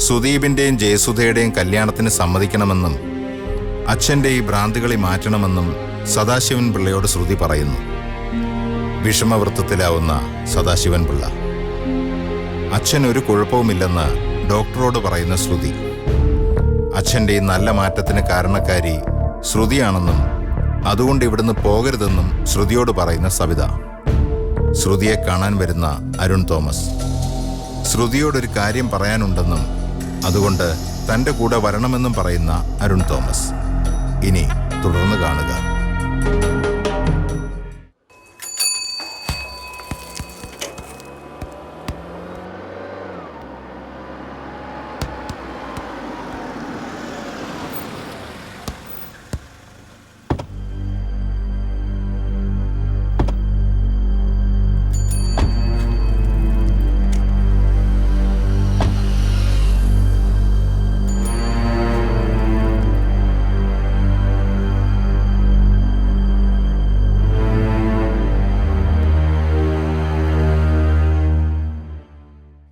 സുദീപിന്റെയും ജയസുധയുടെയും കല്യാണത്തിന് സമ്മതിക്കണമെന്നും അച്ഛൻ്റെ ഈ ഭ്രാന്തികളി മാറ്റണമെന്നും സദാശിവൻ പിള്ളയോട് ശ്രുതി പറയുന്നു. വിഷമവൃത്തത്തിലാവുന്ന സദാശിവൻ പിള്ള അച്ഛൻ ഒരു കുഴപ്പവുമില്ലെന്ന് ഡോക്ടറോട് പറയുന്ന ശ്രുതി. അച്ഛൻ്റെ ഈ നല്ല മാറ്റത്തിന് കാരണക്കാരി ശ്രുതിയാണെന്നും അതുകൊണ്ട് ഇവിടുന്ന് പോകരുതെന്നും ശ്രുതിയോട് പറയുന്ന സവിത. ശ്രുതിയെ കാണാൻ വരുന്ന അരുൺ തോമസ് ശ്രുതിയോടൊരു കാര്യം പറയാനുണ്ടെന്നും അതുകൊണ്ട് തൻ്റെ കൂടെ വരണമെന്നും പറയുന്ന അരുൺ തോമസ്. ഇനി തുടർന്ന് കാണുക.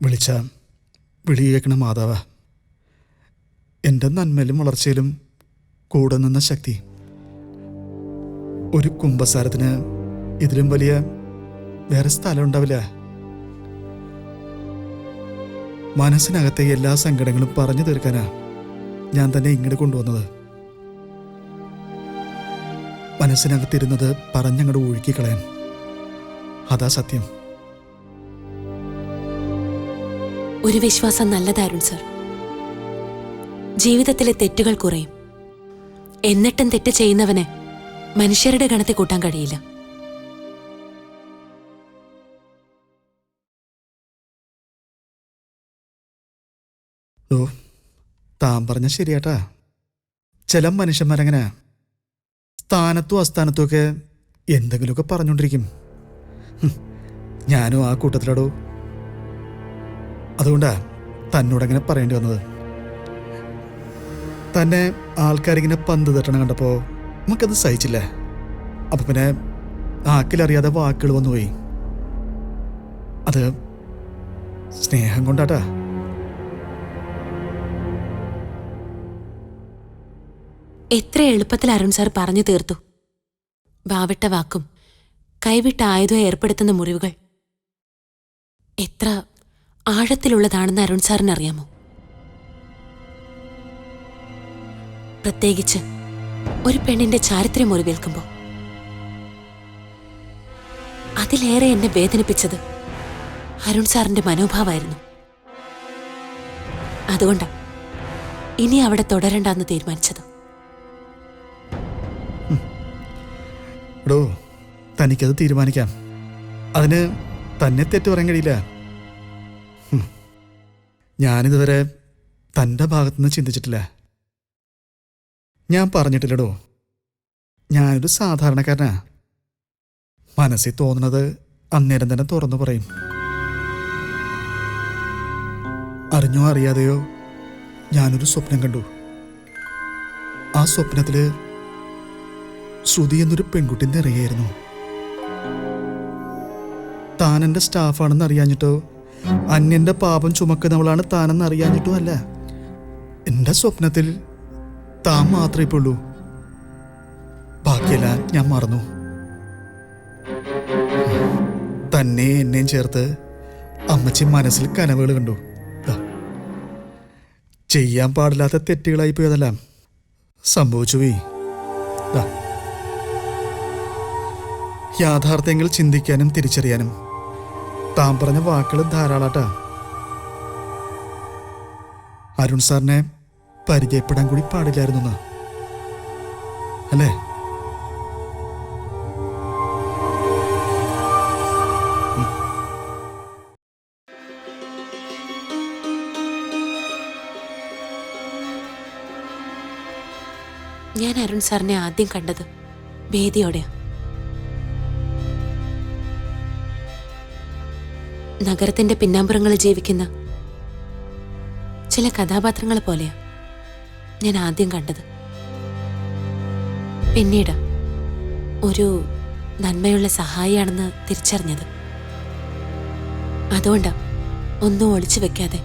വിളിച്ച വിളി കേൾക്കണ മാതാവ, എൻ്റെ നന്മയിലും വളർച്ചയിലും കൂടെ നിന്ന ശക്തി. ഒരു കുമ്പസാരത്തിന് ഇതിലും വലിയ വേറെ സ്ഥലം ഉണ്ടാവില്ല. മനസ്സിനകത്തെ എല്ലാ സങ്കടങ്ങളും പറഞ്ഞു തീർക്കാനാ ഞാൻ തന്നെ ഇങ്ങോട്ട് കൊണ്ടുവന്നത്. മനസ്സിനകത്തിരുന്നത് പറഞ്ഞങ്ങോട്ട് ഒഴുക്കിക്കളയാൻ. അതാ സത്യം. ഒരു വിശ്വാസം നല്ലതാരുൺ സർ. ജീവിതത്തിലെ തെറ്റുകൾ കുറയും. എന്നിട്ടും തെറ്റ് ചെയ്യുന്നവന് മനുഷ്യരുടെ ഗണത്തിൽ കൂട്ടാൻ കഴിയില്ല. താൻ പറഞ്ഞ ശരിയാട്ടാ. ചില മനുഷ്യന്മാരങ്ങനെ സ്ഥാനത്തും അസ്ഥാനത്തും ഒക്കെ എന്തെങ്കിലുമൊക്കെ പറഞ്ഞുകൊണ്ടിരിക്കും. ഞാനും ആ കൂട്ടത്തിലാടോ. അതുകൊണ്ടാ തന്നോടങ്ങനെ പറയേണ്ടി വന്നത്. തന്നെ ആൾക്കാരിങ്ങനെ പന്ത് തട്ടണം കണ്ടപ്പോൾ നമുക്കത് സഹിച്ചില്ല. അപ്പം പിന്നെ ആക്കിലറിയാതെ വാക്കുകൾ വന്നുപോയി. അത് സ്നേഹം കൊണ്ടാട്ടാ. എത്ര എളുപ്പത്തിൽ അരുൺ സാർ പറഞ്ഞു തീർത്തു. വാവിട്ട വാക്കും കൈവിട്ട ആയുധം ഏർപ്പെടുത്തുന്ന മുറിവുകൾ എത്ര ആഴത്തിലുള്ളതാണെന്ന് അരുൺ സാറിന് അറിയാമോ? പ്രത്യേകിച്ച് ഒരു പെണ്ണിന്റെ ചാരിത്രം മുറിവേൽക്കുമ്പോൾ. അതിലേറെ എന്നെ വേദനിപ്പിച്ചത് അരുൺ സാറിന്റെ മനോഭാവമായിരുന്നു. അതുകൊണ്ടാ ഇനി അവിടെ തുടരണ്ടെന്ന് തീരുമാനിച്ചത്. തനിക്കത് തീരുമാനിക്കാം. അതിന് തന്നെ തെറ്റു പറയാൻ കഴിയില്ല. ഞാനിതുവരെ തൻ്റെ ഭാഗത്തുനിന്ന് ചിന്തിച്ചിട്ടില്ല. ഞാൻ പറഞ്ഞിട്ടില്ലടോ, ഞാനൊരു സാധാരണക്കാരനാ. മനസ്സിൽ തോന്നുന്നത് അന്നേരം തന്നെ തുറന്നു പറയും. അറിഞ്ഞോ അറിയാതെയോ ഞാനൊരു സ്വപ്നം കണ്ടു. ആ സ്വപ്നത്തിൽ ശ്രുതി എന്നൊരു പെൺകുട്ടി നിറയായിരുന്നു. താൻ എൻ്റെ സ്റ്റാഫാണെന്ന് അറിയാഞ്ഞിട്ടോ അന്യൻ്റെ പാപം ചുമക്കുന്നവളാണ് താനെന്ന് അറിയാഞ്ഞിട്ടോ അല്ല. എൻ്റെ സ്വപ്നത്തിൽ താൻ മാത്രമേ ഇപ്പോൾ ഉള്ളൂ. ബാക്കിയെല്ലാം ഞാൻ മറന്നു. തന്നെ എന്നെയും ചേർത്ത് അമ്മച്ചി മനസ്സിൽ കനവുകൾ കണ്ടു. ചെയ്യാൻ പാടില്ലാത്ത തെറ്റുകളായി പോയതെല്ലാം സംഭവിച്ചു പോയി. യാഥാർത്ഥ്യങ്ങൾ ചിന്തിക്കാനും തിരിച്ചറിയാനും താൻ പറഞ്ഞ വാക്കുകൾ ധാരാളാട്ടാ. അരുൺ സാറിനെ പരിചയപ്പെടാൻ കൂടി പാടില്ലായിരുന്നു അല്ലേ? ഞാൻ അരുൺ സാറിനെ ആദ്യം കണ്ടത് വേദിയോടെയാ. നഗരത്തിന്റെ പിന്നാമ്പുറങ്ങളിൽ ജീവിക്കുന്ന ചില കഥാപാത്രങ്ങളെ പോലെയാ ഞാൻ ആദ്യം കണ്ടത്. പിന്നീട് ഒരു നന്മയുള്ള സഹായിയാണെന്ന് തിരിച്ചറിഞ്ഞത്. അതുകൊണ്ടാ ഒന്നും ഒളിച്ചു വെക്കാതെ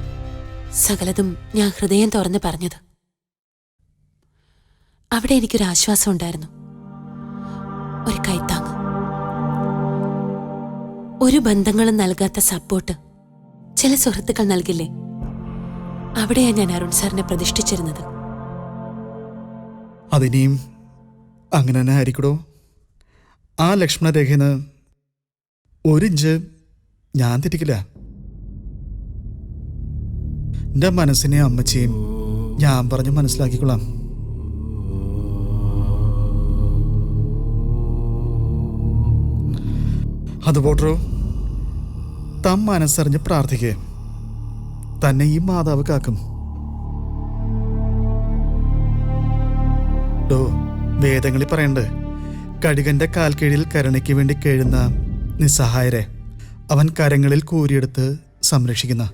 സകലതും ഞാൻ ഹൃദയം തുറന്ന് പറഞ്ഞത്. അവിടെ എനിക്കൊരു ആശ്വാസം ഉണ്ടായിരുന്നു, ഒരു കൈത്താങ്ങ്. ഒരു ബന്ധങ്ങളും നൽകാത്ത സപ്പോർട്ട് ചില സുഹൃത്തുക്കൾ നൽകില്ലേ, അവിടെയാണ് ഞാൻ അരുൺ സാറിനെ പ്രതിഷ്ഠിച്ചിരുന്നത്. അതിനെയും അങ്ങനെ തന്നെ ആയിരിക്കടോ. ആ ലക്ഷ്മണരേഖന്ന് ഒരിഞ്ച് ഞാൻ തെറ്റിക്കില്ല. എൻ്റെ മനസ്സിനെ അമ്മച്ചിയും ഞാൻ പറഞ്ഞ് മനസ്സിലാക്കിക്കൊള്ളാം. അതുപോട്ടോ താൻ മനസ്സറിഞ്ഞ് പ്രാർത്ഥിക്കേ, തന്നെ ഈ മാതാവ് കാക്കും. വേദങ്ങളിൽ പറയണ്ട്, കഴുകന്റെ കാൽക്കീഴിൽ കരുണയ്ക്ക് വേണ്ടി കേഴുന്ന നിസ്സഹായരെ അവൻ കരങ്ങളിൽ കൂരിയെടുത്ത് സംരക്ഷിക്കുന്ന.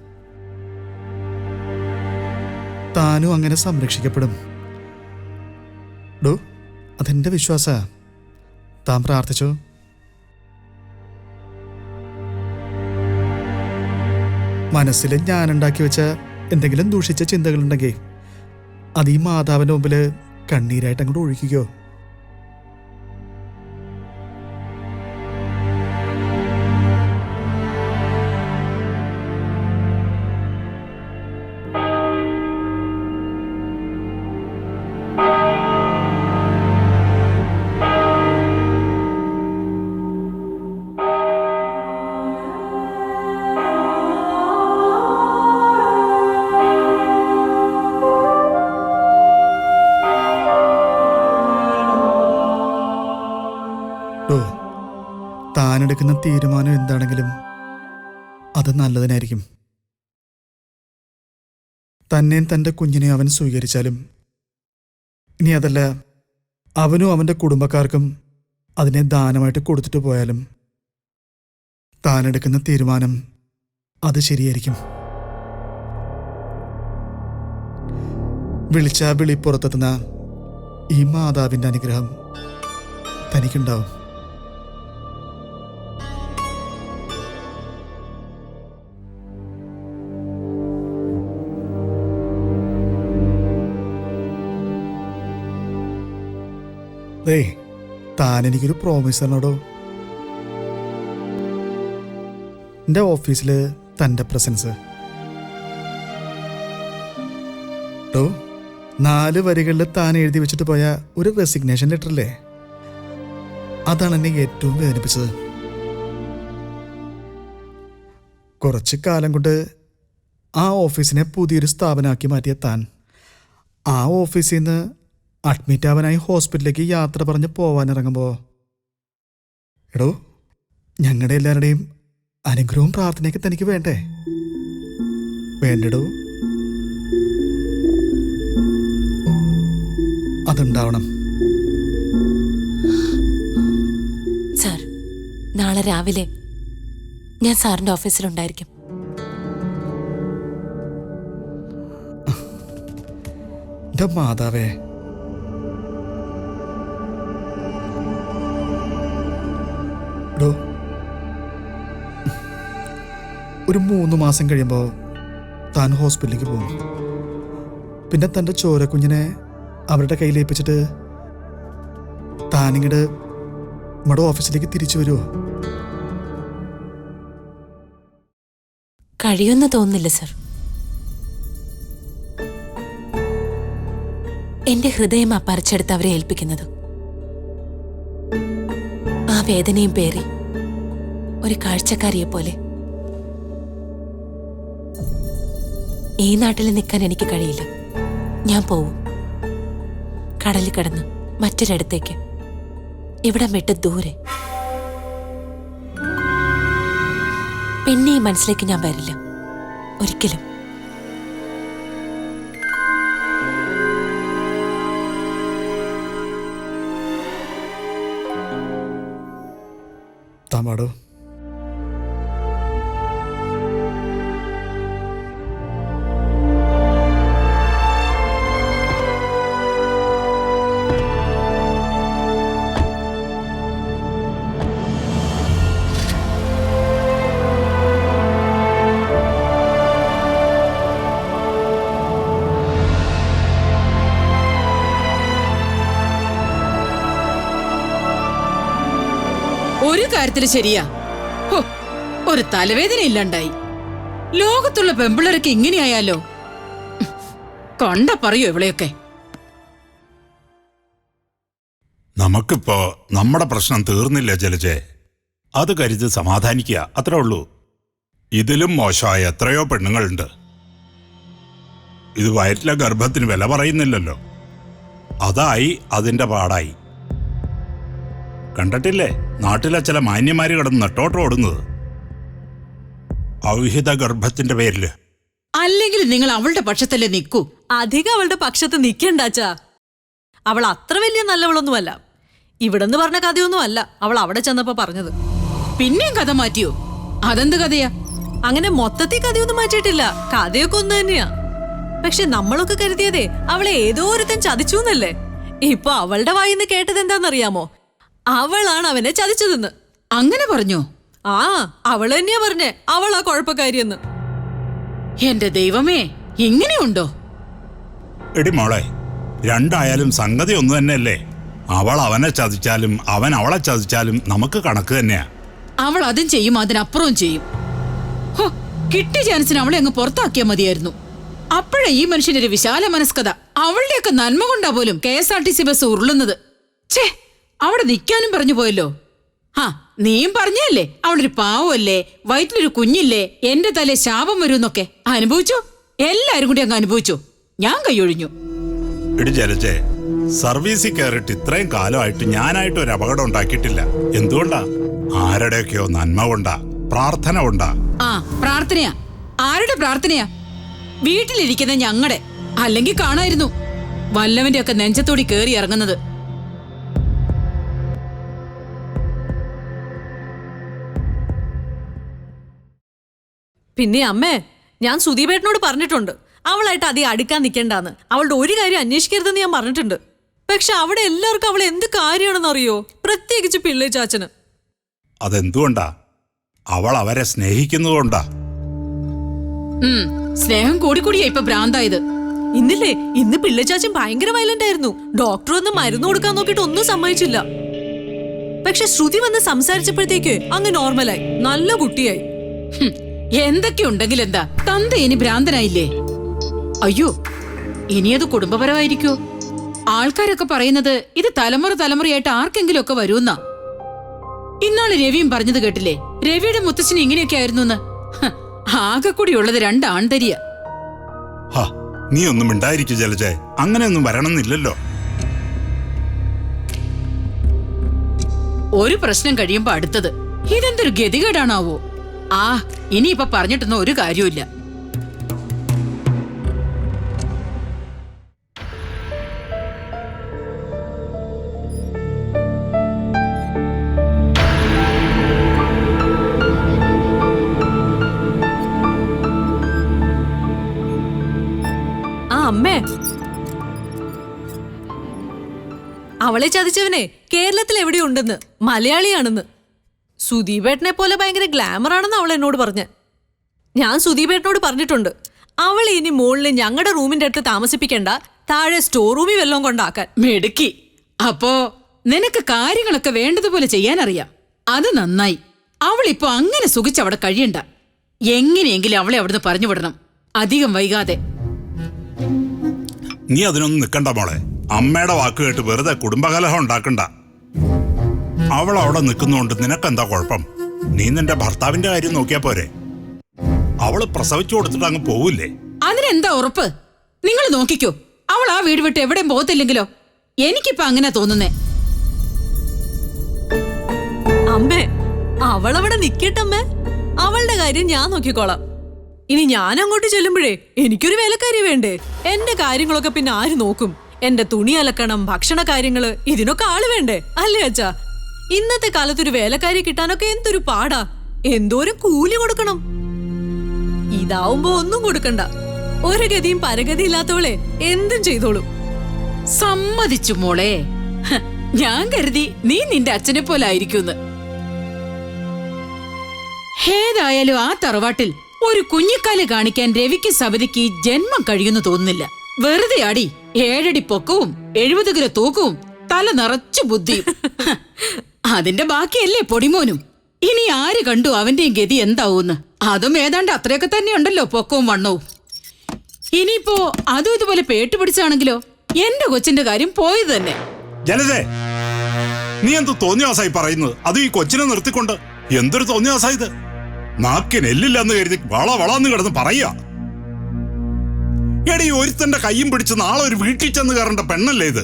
താനും അങ്ങനെ സംരക്ഷിക്കപ്പെടും. അതെന്റെ വിശ്വാസ. താൻ പ്രാർത്ഥിച്ചോ? മനസ്സിൽ ഞാനുണ്ടാക്കി വെച്ച എന്തെങ്കിലും ദൂഷിച്ച ചിന്തകളുണ്ടെങ്കിൽ അത് ഈ മാതാവിന്റെ മുമ്പിൽ കണ്ണീരായിട്ട് അങ്ങോട്ട് ഒഴിക്കുകയോ. താനെടുക്കുന്ന തീരുമാനം എന്താണെങ്കിലും അത് നല്ലതിനായിരിക്കും. തന്നെയും തൻ്റെ കുഞ്ഞിനെ അവൻ സ്വീകരിച്ചാലും, ഇനി അതല്ല അവനും അവൻ്റെ കുടുംബക്കാർക്കും അതിനെ ദാനമായിട്ട് കൊടുത്തിട്ട് പോയാലും, താനെടുക്കുന്ന തീരുമാനം അത് ശരിയായിരിക്കും. വിളിച്ചാ വിളിപ്പുറത്തെത്തുന്ന ഈ മാതാവിൻ്റെ അനുഗ്രഹം തനിക്കുണ്ടാവും. താനെനിക്കൊരു പ്രോമിസ് തന്നോടോ. എൻ്റെ ഓഫീസിൽ തൻ്റെ പ്രസൻസ് 4 വരികളിൽ താൻ എഴുതി വെച്ചിട്ട് പോയ ഒരു റെസിഗ്നേഷൻ ലെറ്ററില്ലേ, അതാണ് എന്നെ ഏറ്റവും വേദനിപ്പിച്ചത്. കുറച്ച് കാലം കൊണ്ട് ആ ഓഫീസിനെ പുതിയൊരു സ്ഥാപനമാക്കി മാറ്റിയ താൻ ആ ഓഫീസിൽ നിന്ന് അഡ്മിറ്റ് ആവാനായി ഹോസ്പിറ്റലിലേക്ക് യാത്ര പറഞ്ഞ് പോവാനിറങ്ങുമ്പോൾ, ഞങ്ങളുടെ എല്ലാവരുടെയും അനുഗ്രഹവും പ്രാർത്ഥനയൊക്കെ തനിക്ക് വേണ്ടേ? വേണ്ടടോ, അതുണ്ടാവണം. സാർ, നാളെ രാവിലെ ഞാൻ സാറിന്റെ ഓഫീസിലുണ്ടായിരിക്കും. എൻ്റെ മാതാവേ, ഒരു 3 മാസം കഴിയുമ്പോൾ താൻ ഹോസ്പിറ്റലിലേക്ക് പോകും. പിന്നെ തൻ്റെ ചോരക്കുഞ്ഞിനെ അവരുടെ കയ്യിലേൽപ്പിച്ചിട്ട് താനിങ്ങോട്ട് നമ്മുടെ ഓഫീസിലേക്ക് തിരിച്ചു വരുമോ? കഴിയുമെന്ന് തോന്നുന്നില്ല സർ. എന്റെ ഹൃദയം പറിച്ചെടുത്ത് അവരെ ഏൽപ്പിക്കുന്നത്. ആ വേദനയും പേറി ഒരു കാഴ്ചക്കാരിയെ പോലെ ഈ നാട്ടിൽ നിൽക്കാൻ എനിക്ക് കഴിയില്ല. ഞാൻ പോവും, കടലിൽ കിടന്ന് മറ്റൊരിടത്തേക്ക്, ഇവിടം വിട്ട് ദൂരെ. പിന്നെ ഈ മനസ്സിലേക്ക് ഞാൻ വരില്ല ഒരിക്കലും. താമാടോ, ഒരു കാര്യത്തില് ശരിയാ. ഹോ, ഒരു തലവേദന ഇല്ലാണ്ടായി. ലോകത്തുള്ള പെമ്പിള്ളേരൊക്കെ ഇങ്ങനെയായാലോ? കണ്ട പറയോ ഇവളെയൊക്കെ? നമുക്കിപ്പോ നമ്മുടെ പ്രശ്നം തീർന്നില്ല ജലജെ. അത് കരുതി സമാധാനിക്കുക, അത്രേ ഉള്ളൂ. ഇതിലും മോശമായ എത്രയോ പെണ്ണുങ്ങളുണ്ട്. ഇത് വയറ്റിലെ ഗർഭത്തിന് വില പറയുന്നില്ലല്ലോ. അതായി അതിന്റെ പാടായി. കണ്ടിട്ടില്ലേ നാട്ടിലെ ചില മാന്യന്മാര് കിടന്ന് നെട്ടോട്ടം ഓടുന്നത് അവിഹിത ഗർഭത്തിന്റെ പേരില്. അല്ലെങ്കിൽ നിങ്ങൾ അവളുടെ പക്ഷത്തല്ലേ നിൽക്കൂ? അധികം അവളുടെ പക്ഷത്ത് നിൽക്കണ്ടാച്ചാ. അവൾ അത്ര വലിയ നല്ലവളൊന്നുമല്ല. ഇവിടെന്ന് പറഞ്ഞ കഥയൊന്നും അല്ല അവൾ അവിടെ ചെന്നപ്പോ പറഞ്ഞത്. പിന്നെയും കഥ മാറ്റിയോ? അതെന്ത് കഥയാ? അങ്ങനെ മൊത്തത്തിൽ കഥയൊന്നും മാറ്റിയിട്ടില്ല. കഥയൊക്കെ ഒന്ന് തന്നെയാ. പക്ഷെ നമ്മളൊക്കെ കരുതിയതേ അവളെ ഏതോ ഒരുത്തൻ ചതിച്ചു എന്നല്ലേ. ഇപ്പൊ അവളുടെ വായിന്ന് കേട്ടത് എന്താണെന്നറിയാമോ? അവളാണ് അവനെ ചതിച്ചതെന്ന്. അങ്ങനെ പറഞ്ഞോ? ആ, അവൾ തന്നെയാ പറഞ്ഞേ അവളാ കുഴപ്പക്കാരിയെന്ന്. എന്റെ ദൈവമേ, ഇങ്ങനെയുണ്ടോ? എടി മോളെ, രണ്ടായാലും സംഗതി ഒന്നു തന്നെയല്ലേ. അവൾ അവനെ ചതിച്ചാലും അവൻ അവളെ ചതിച്ചാലും നമുക്ക് കണക്ക് തന്നെയാ. അവൾ അതും ചെയ്യും, അതിനപ്പുറവും ചെയ്യും. ഹോ, കിട്ടിയ ചാൻസിന് അവളെ അങ്ങ് പുറത്താക്കിയാൽ മതിയായിരുന്നു. അപ്പോഴേ ഈ മനുഷ്യനൊരു വിശാല മനസ്കത. അവളുടെയൊക്കെ നന്മ കൊണ്ടാ പോലും KSRTC ബസ് ഉരുളുന്നത്. ഛേ, അവിടെ നിൽക്കാനും പറഞ്ഞു പോയല്ലോ. ആ, നീയും പറഞ്ഞല്ലേ അവളൊരു പാവമല്ലേ, വയറ്റിലൊരു കുഞ്ഞില്ലേ, എന്റെ തലേ ശാപം വരുമെന്നൊക്കെ. അനുഭവിച്ചോ? എല്ലാരും കൂടി അങ്ങ് അനുഭവിച്ചോ? ഞാൻ കൈയൊഴിഞ്ഞു. എടി ജലജെ, സർവീസിൽ കയറിയിട്ട് ഇത്രയും കാലമായിട്ട് ഞാനായിട്ട് ഒരു അപകടം ഉണ്ടാക്കിയിട്ടില്ല. എന്തുകൊണ്ടാ? ആരുടെയൊക്കെയോ നന്മ കൊണ്ടാ, പ്രാർത്ഥന കൊണ്ടാ. ആ, പ്രാർത്ഥനയാ. ആരുടെ പ്രാർത്ഥനയാ? വീട്ടിലിരിക്കുന്ന ഞങ്ങളുടെ. അല്ലെങ്കിൽ കാണായിരുന്നു വല്ലവന്റെ ഒക്കെ നെഞ്ചത്തോടി കേറി ഇറങ്ങുന്നത്. പിന്നെ അമ്മേ, ഞാൻ സുദീപേട്ടനോട് പറഞ്ഞിട്ടുണ്ട് അവളായിട്ട് അധികം അടുക്കാൻ നിൽക്കണ്ടെന്ന്. അവളുടെ ഒരു കാര്യം അന്വേഷിക്കരുതെന്ന് ഞാൻ പറഞ്ഞിട്ടുണ്ട്. പക്ഷെ അവിടെ എല്ലാവർക്കും അവൾ എന്ത് കാര്യമാണെന്ന് അറിയോ? പ്രത്യേകിച്ച് പിള്ളേ ചാച്ചന്. അതെന്തുകൊണ്ടാ? അവൾ അവരെ സ്നേഹിക്കുന്നതുകൊണ്ടാ. സ്നേഹം കൂടിക്കൂടിയാ ഇപ്പൊ ഭ്രാന്തായത്. ഇന്നില്ലേ, ഇന്ന് പിള്ളേ ചാച്ചൻ ഭയങ്കര വയലന്റ് ആയിരുന്നു. ഡോക്ടർ വന്ന് മരുന്ന് കൊടുക്കാൻ നോക്കിയിട്ട് ഒന്നും സമ്മതിച്ചില്ല. പക്ഷെ ശ്രുതി വന്ന് സംസാരിച്ചപ്പോഴത്തേക്ക് അങ്ങ് നോർമലായി, നല്ല കുട്ടിയായി. എന്തൊക്കെ ഉണ്ടെങ്കിൽ എന്താ, തന്ത ഇനി ഭ്രാന്തനായില്ലേ? അയ്യോ, ഇനിയത് കുടുംബപരമായിരിക്കോ? ആൾക്കാരൊക്കെ പറയുന്നത് ഇത് തലമുറ തലമുറയായിട്ട് ആർക്കെങ്കിലും ഒക്കെ വരുമെന്നാ. ഇന്നാള് രവിയും പറഞ്ഞത് കേട്ടില്ലേ, രവിയുടെ മുത്തച്ഛന് ഇങ്ങനെയൊക്കെ ആയിരുന്നു എന്ന്. ആകെ കൂടി ഉള്ളത് 2 ആൺതരിയ. നീ ഒന്നും മിണ്ടായിരിക്കും ജലജെ, അങ്ങനെയൊന്നും വരണമെന്നില്ലല്ലോ. ഒരു പ്രശ്നം കഴിയുമ്പോ അടുത്തത്. ഇതെന്തൊരു ഗതികേടാണാവോ? ആ, ഇനിയിപ്പൊ പറഞ്ഞിട്ടൊന്നും ഒരു കാര്യമില്ല. ആ അമ്മേ, അവളെ ചതിച്ചവനെ കേരളത്തിൽ എവിടെയുണ്ടെന്ന്, മലയാളിയാണെന്ന്. സുദീപേട്ടനെ പോലെ ഭയങ്കര ഗ്ലാമർ ആണെന്ന് അവൾ എന്നോട് പറഞ്ഞ്. ഞാൻ സുദീപേട്ടനോട് പറഞ്ഞിട്ടുണ്ട് അവളെ ഇനി മുകളിൽ ഞങ്ങളുടെ റൂമിന്റെ അടുത്ത് താമസിപ്പിക്കണ്ട, താഴെ സ്റ്റോർ റൂമിൽ വല്ലതും കൊണ്ടാക്കാൻ. മിടുക്കി. അപ്പോ നിനക്ക് കാര്യങ്ങളൊക്കെ വേണ്ടതുപോലെ ചെയ്യാനറിയാം. അത് നന്നായി. അവളിപ്പോ അങ്ങനെ സുഖിച്ചവിടെ കഴിയണ്ട. എങ്ങനെയെങ്കിലും അവളെ അവിടുന്ന് പറഞ്ഞു വിടണം, അധികം വൈകാതെ. നീ അതിനൊന്നും നിൽക്കണ്ട മോളെ. അമ്മയുടെ വാക്ക് കേട്ട് വെറുതെ കുടുംബകലഹം ഉണ്ടാക്കണ്ട. അവൾ അവിടെ നിൽക്കുന്നോണ്ട് നിനക്കെന്താ കുഴപ്പം? നീ നിന്റെ ഭർത്താവിന്റെ കാര്യം നോക്കിയാ പോരെ? അവള് പ്രസവിച്ചു കൊടുത്തിട്ട് അങ്ങ് പോവില്ലേ? അതിനെന്താ ഉറപ്പ്? നിങ്ങൾ നോക്കിക്കോ, അവൾ ആ വീട് വിട്ട് എവിടെയും പോകത്തില്ലെങ്കിലോ? എനിക്കിപ്പോ അങ്ങനെ തോന്നുന്നേ. അമ്മേ, അവളവിടെ നിക്കട്ടമ്മേ, അവളുടെ കാര്യം ഞാൻ നോക്കിക്കോളാം. ഇനി ഞാൻ അങ്ങോട്ട് ചെല്ലുമ്പോഴേ എനിക്കൊരു വേലക്കാരി വേണ്ടേ? എന്റെ കാര്യങ്ങളൊക്കെ പിന്നെ ആര് നോക്കും? എന്റെ തുണി അലക്കണം, ഭക്ഷണ കാര്യങ്ങള്, ഇതിനൊക്കെ ആള് വേണ്ടേ? അല്ലേ അച്ഛാ? ഇന്നത്തെ കാലത്തൊരു വേലക്കാരി കിട്ടാനൊക്കെ എന്തൊരു പാടാ. എന്തോരം കൂലി കൊടുക്കണം. ഇതാവുമ്പോ ഒന്നും കൊടുക്കണ്ട. ഒരു ഗതിയും പരഗതി ഇല്ലാത്തവളെ എന്തും ചെയ്തോളും. സമ്മതിച്ചു മോളെ. ഞാൻ കരുതി നീ നിന്റെ അച്ഛനെ പോലെ ആയിരിക്കുമെന്ന്. ഏതായാലും ആ തറവാട്ടിൽ ഒരു കുഞ്ഞിക്കാല് കാണിക്കാൻ രവിക്ക് സബതിക്ക് ജന്മം കഴിയുന്നു തോന്നുന്നില്ല. വെറുതെ അടി. 7 അടി പൊക്കവും 70 കിലോ തൂക്കവും തല നിറച്ചു ബുദ്ധിയും. അതിന്റെ ബാക്കിയല്ലേ പൊടിമോനും. ഇനി ആര് കണ്ടു അവന്റെയും ഗതി എന്താവൂന്ന്? അതും ഏതാണ്ട് അത്രയൊക്കെ തന്നെയുണ്ടല്ലോ പൊക്കവും വണ്ണവും. ഇനിയിപ്പോ അതും ഇതുപോലെ പേട്ടുപിടിച്ചാണെങ്കിലോ എന്റെ കൊച്ചിന്റെ കാര്യം പോയത് തന്നെ. ജലജേ, നീ എന്ത് തോന്നിയാസായി പറയുന്നത്? അത് ഈ കൊച്ചിനെ നിർത്തിക്കൊണ്ട് എന്തൊരു തോന്നിയാസാ ഇത്? നാക്കിന് എല്ലില്ലെന്ന് കരുതി വളന്ന് കിടന്ന് പറയാ. എടീ, ഒരുത്തന്റെ കയ്യും പിടിച്ച് നാളെ ഒരു വീട്ടിൽ ചെന്ന് കയറേണ്ട പെണ്ണല്ലേ ഇത്?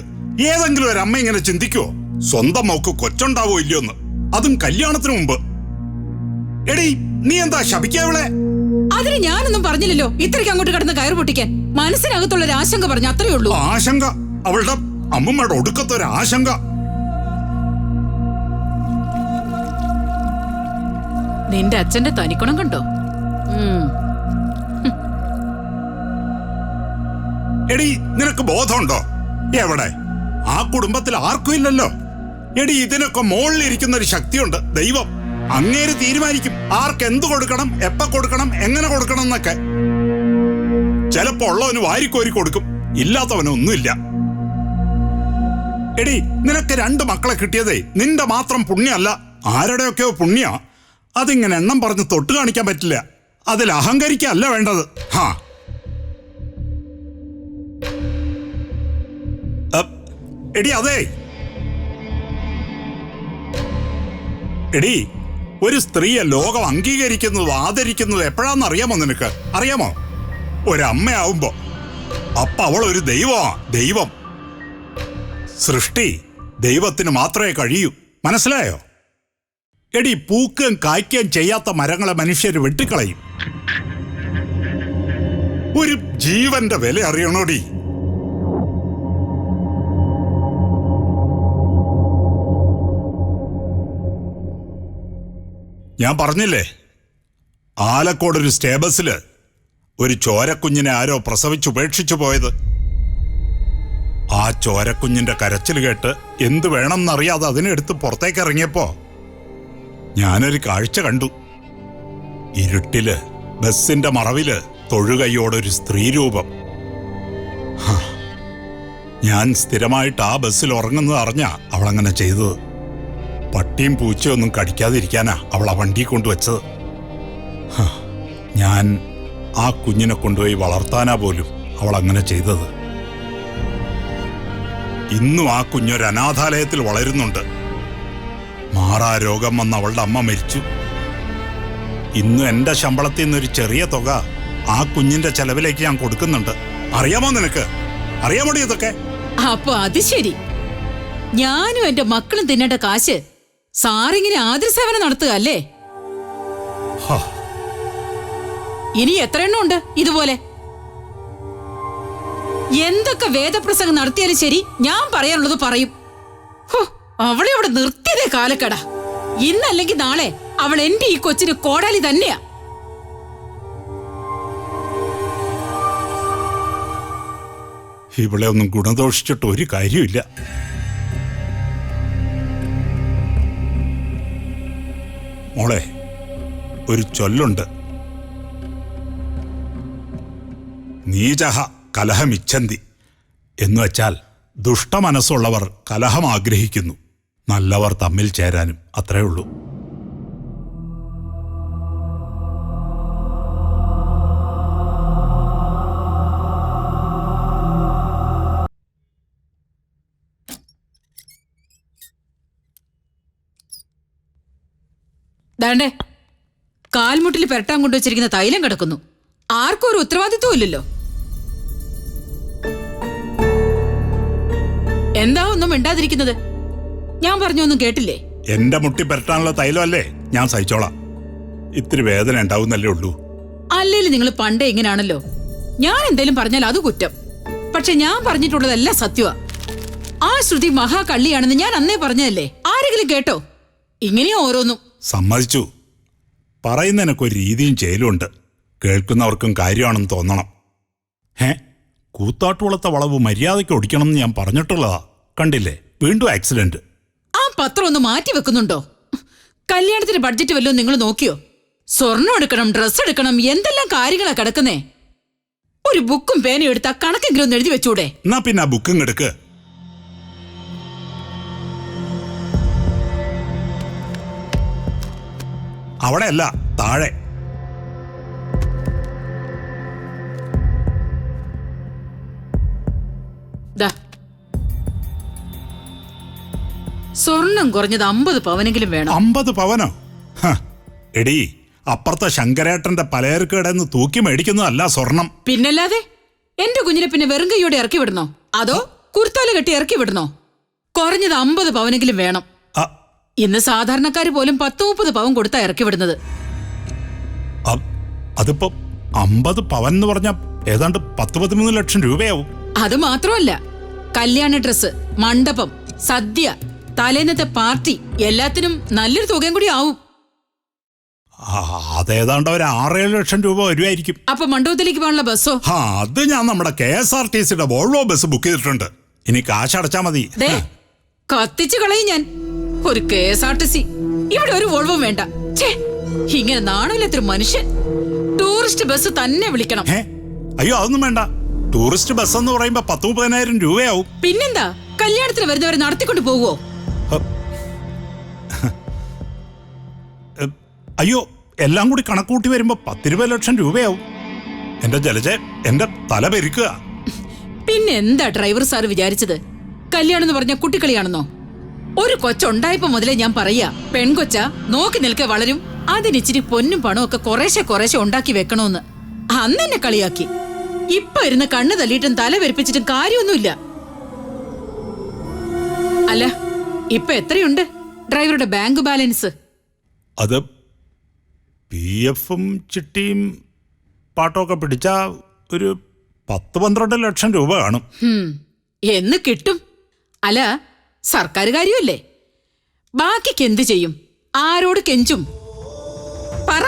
ഏതെങ്കിലും ഒരു അമ്മ ഇങ്ങനെ ചിന്തിക്കുവോ സ്വന്തം മോക്ക് കൊച്ചുണ്ടാവോ ഇല്ലയോന്ന്, അതും കല്യാണത്തിന് മുമ്പ്? എടീ, നീ എന്താ ശപിക്കാവളെ? അതിന് ഞാനൊന്നും പറഞ്ഞില്ലല്ലോ ഇത്രയ്ക്ക് അങ്ങോട്ട് കിടന്ന് കയറ് പൊട്ടിക്കാൻ. മനസ്സിനകത്തുള്ള ഒരു ആശങ്ക പറഞ്ഞു, അത്രേ ഉള്ളൂ. ആശങ്ക? അവളുടെ അമ്മമ്മയുടെ ഒടുക്കത്തെ ഒരു ആശങ്ക. നിന്റെ അച്ഛന്റെ തനിക്കുണം കണ്ടോ? എടീ, നിനക്ക് ബോധമുണ്ടോ? എവിടെ? ആ കുടുംബത്തിൽ ആർക്കും ഇല്ലല്ലോ. എടീ, ഇതിനൊക്കെ മുകളിലിരിക്കുന്ന ഒരു ശക്തിയുണ്ട്, ദൈവം. അങ്ങേര് തീരുമാനിക്കും ആർക്ക് എന്ത് കൊടുക്കണം, എപ്പ കൊടുക്കണം, എങ്ങനെ കൊടുക്കണം എന്നൊക്കെ. ചിലപ്പോ ഉള്ളവന് വാരിക്കോരി കൊടുക്കും, ഇല്ലാത്തവനൊന്നുമില്ല. എടീ, നിനക്ക് 2 മക്കളെ കിട്ടിയതേ നിന്റെ മാത്രം പുണ്യമല്ല, ആരുടെയൊക്കെയോ പുണ്യ. അതിങ്ങനെ എണ്ണം പറഞ്ഞ് തൊട്ട് കാണിക്കാൻ പറ്റില്ല. അതിൽ അഹങ്കരിക്കല്ല വേണ്ടത്. ഹാ, എടി അതെ, എടി, ഒരു സ്ത്രീയെ ലോകം അംഗീകരിക്കുന്നതും ആദരിക്കുന്നതും എപ്പോഴാന്ന് അറിയാമോ നിനക്ക്? അറിയാമോ? ഒരമ്മയാവുമ്പോ. അപ്പൊ അവൾ ഒരു ദൈവമാ, ദൈവം. സൃഷ്ടി ദൈവത്തിന് മാത്രമേ കഴിയൂ, മനസ്സിലായോ? എടി, പൂക്കുകയും കായ്ക്കുകയും ചെയ്യാത്ത മരങ്ങളെ മനുഷ്യർ വെട്ടിക്കളയും. ഒരു ജീവന്റെ വില അറിയണോടി. ഞാൻ പറഞ്ഞില്ലേ, ആലക്കോട് ഒരു സ്റ്റേബസില് ഒരു ചോരക്കുഞ്ഞിനെ ആരോ പ്രസവിച്ചുപേക്ഷിച്ചു പോയത്. ആ ചോരക്കുഞ്ഞിന്റെ കരച്ചിൽ കേട്ട് എന്ത് വേണമെന്നറിയാതെ അതിനെടുത്ത് പുറത്തേക്ക് ഇറങ്ങിയപ്പോ ഞാനൊരു കാഴ്ച കണ്ടു. ഇരുട്ടില് ബസിന്റെ മറവില് തൊഴുകൈയോടൊരു സ്ത്രീരൂപം. ഞാൻ സ്ഥിരമായിട്ട് ആ ബസ്സിൽ ഉറങ്ങുന്നത് അറിഞ്ഞാ അവളങ്ങനെ ചെയ്തത്. പട്ടിയും പൂച്ചയൊന്നും കടിക്കാതിരിക്കാനാ അവൾ ആ വണ്ടി കൊണ്ടുവച്ചത്. ഞാൻ ആ കുഞ്ഞിനെ കൊണ്ടുപോയി വളർത്താനാ പോലും അവൾ അങ്ങനെ ചെയ്തത്. ഇന്നും ആ കുഞ്ഞൊരു അനാഥാലയത്തിൽ വളരുന്നുണ്ട്. മാറാരോഗം വന്ന് അവളുടെ അമ്മ മരിച്ചു. ഇന്ന് എന്റെ ശമ്പളത്തിൽ നിന്നൊരു ചെറിയ തുക ആ കുഞ്ഞിന്റെ ചെലവിലേക്ക് ഞാൻ കൊടുക്കുന്നുണ്ട്. അറിയാമോ നിനക്ക്? അറിയാമോ ഇതൊക്കെ? അപ്പൊ അത് ശരി. ഞാനും എന്റെ മക്കളും തിന്നേണ്ട കാശ് സാറിങ്ങനെ ആദരസേവനം നടത്തുക അല്ലേ? ഇനി എത്ര എണ്ണം ഉണ്ട് ഇതുപോലെ? എന്തൊക്കെ വേദപ്രസംഗം നടത്തിയാലും ശരി, ഞാൻ പറയാനുള്ളത് പറയും. അവളെ അവിടെ നിർത്തിയതേ കാലക്കട. ഇന്നല്ലെങ്കിൽ നാളെ അവൾ എന്റെ ഈ കൊച്ചിന് കോടാലി തന്നെയാ. ഇവളെ ഒന്നും ഗുണദോഷിച്ചിട്ട് ഒരു കാര്യമില്ല. മോളെ, ഒരു ചൊല്ലുണ്ട്, നീചഹ കലഹമിച്ഛന്തി എന്ന് വച്ചാൽ ദുഷ്ടമനസ്സുള്ളവർ കലഹം ആഗ്രഹിക്കുന്നു, നല്ലവർ തമ്മിൽ ചേരാനും. അത്രേ ഉള്ളൂ. ദാണ്ടേ, കാൽമുട്ടിൽ പെരട്ടാൻ കൊണ്ടുവച്ചിരിക്കുന്ന തൈലം കിടക്കുന്നു. ആർക്കും ഒരു ഉത്തരവാദിത്വം ഇല്ലല്ലോ. എന്താ ഒന്നും മിണ്ടാതിരിക്കുന്നത്? ഞാൻ പറഞ്ഞൊന്നും കേട്ടില്ലേ? എന്റെ മുട്ടി പെരട്ടാനുള്ള തൈലമല്ലേ, ഞാൻ സഹിച്ചോളാം. ഇത്തിരി വേദന ഉണ്ടാവുന്നല്ലേ ഉള്ളൂ. അല്ലേലും നിങ്ങൾ പണ്ടേ ഇങ്ങനാണല്ലോ. ഞാൻ എന്തേലും പറഞ്ഞാൽ അത് കുറ്റം. പക്ഷെ ഞാൻ പറഞ്ഞിട്ടുള്ളതെല്ലാം സത്യമാ. ആ ശ്രുതി മഹാകള്ളിയാണെന്ന് ഞാൻ അന്നേ പറഞ്ഞതല്ലേ? ആരെങ്കിലും കേട്ടോ? ഇങ്ങനെയോ ഓരോന്നും. സമ്മതിച്ചു. പറയുന്നതിനൊക്കെ ഒരു രീതിയും ചെയ്യലുണ്ട്. കേൾക്കുന്നവർക്കും കാര്യമാണെന്ന് തോന്നണം. കൂത്താട്ടുകുളത്തെ വളവ് മര്യാദയ്ക്ക് ഒടിക്കണം എന്ന് ഞാൻ പറഞ്ഞിട്ടുള്ളതാ. കണ്ടില്ലേ, വീണ്ടും ആക്സിഡന്റ്. ആ പത്രം ഒന്ന് മാറ്റി വെക്കുന്നുണ്ടോ? കല്യാണത്തിന് ബഡ്ജറ്റ് വല്ലതും നിങ്ങൾ നോക്കിയോ? സ്വർണം എടുക്കണം, ഡ്രസ് എടുക്കണം, എന്തെല്ലാം കാര്യങ്ങളാ കിടക്കുന്നേ. ഒരു ബുക്കും പേനയും എടുത്താ കണക്കെങ്കിലും ഒന്ന് എഴുതി വെച്ചൂടെ? എന്നാ പിന്നെ ആ ബുക്കും എടുക്ക്. അവിടെയല്ല, താഴെ. ദാ, സ്വർണം കുറഞ്ഞത് 50 പവനെങ്കിലും വേണം. 50 പവനോ? ഹ, എടീ, അപ്പുറത്തെ ശങ്കരേട്ടന്റെ പലചരക്കടന്ന് തൂക്കി മേടിക്കുന്നതല്ല സ്വർണം. പിന്നല്ലാതെ എന്റെ കുഞ്ഞിനെ പിന്നെ വെറും കൈയോടെ ഇറക്കി വിടണോ, അതോ കുർത്താല കെട്ടി ഇറക്കി വിടണോ? കുറഞ്ഞത് 50 പവനെങ്കിലും വേണം. അ, ഇന്ന് സാധാരണക്കാര് പോലും 10-30 പവൻ കൊടുത്താ ഇറക്കി വിടുന്നത്. അതിപ്പോ 50 പവൻ എന്ന് പറഞ്ഞ ഏതാണ്ട് 10-13 ലക്ഷം രൂപയാവും. അത് മാത്രമല്ല, കല്യാണ ഡ്രസ്, മണ്ഡപം, സദ്യ, തലേന്നത്തെ പാർട്ടി, എല്ലാത്തിനും നല്ലൊരു തുകയും കൂടി ആവും. അതേതാണ്ട് ഒരു 6-7 ലക്ഷം രൂപ വരുമായിരിക്കും. അപ്പൊ മണ്ഡപത്തിലേക്ക് പോകാനുള്ള ബസ്സോ? അത് ഞാൻ നമ്മുടെ KSRTCയുടെ വോൾവോ ബസ് ബുക്ക് ചെയ്തിട്ടുണ്ട്. ഇനി കാശ് അടച്ചാ മതി. ദേ, കത്തിച്ചു കളയും ഞാൻ. ഒരു KSRTC, ഇവിടെ ഒരു വോൾവും വേണ്ട. ഛേ, ഇങ്ങനെ നാണമില്ലാത്തൊരു മനുഷ്യൻ. ടൂറിസ്റ്റ് ബസ് തന്നെ വിളിക്കണം. അയ്യോ, അതൊന്നും വേണ്ട. ടൂറിസ്റ്റ് ബസ് എന്ന് പറയുമ്പോ 10-30,000 രൂപയാവും. പിന്നെന്താ, കല്യാണത്തിന് വരുന്നവരെ നടത്തിക്കൊണ്ട് പോവോ? അയ്യോ, എല്ലാം കൂടി കണക്കൂട്ടി വരുമ്പോ 10-20 ലക്ഷം രൂപയാവും. എന്റെ ജലജെ, എന്റെ തല പെരുക്കുക. പിന്നെ എന്താ ഡ്രൈവർ സാർ വിചാരിച്ചത്? കല്യാണം എന്ന് പറഞ്ഞ കുട്ടിക്കളിയാണെന്നോ? ഒരു കൊച്ചുണ്ടായപ്പോ മുതലേ ഞാൻ പറയാ, പെൺകൊച്ച നോക്കി നിൽക്കെ വളരും, അതിനിച്ചിരി പൊന്നും പണവും ഒക്കെ കുറേശ്ശെ ഉണ്ടാക്കി വെക്കണോന്ന്. അന്ന് എന്നെ കളിയാക്കി. ഇപ്പൊ ഇരുന്ന് കണ്ണ് തല്ലിയിട്ടും തല വെരിപ്പിച്ചിട്ടും കാര്യമൊന്നുമില്ല. അല്ല, ഇപ്പൊ എത്രയുണ്ട് ഡ്രൈവറുടെ ബാങ്ക് ബാലൻസ്? അത് PF-ഉം ചിട്ടിയും പാട്ടമൊക്കെ പിടിച്ച ഒരു 10-12 ലക്ഷം രൂപ കാണും. എന്ന് കിട്ടും. അല്ല, സർക്കാർ കാര്യമല്ലേ? ബാക്കിക്ക് എന്ത് ചെയ്യും? ആരോട് കെഞ്ചും? പറ.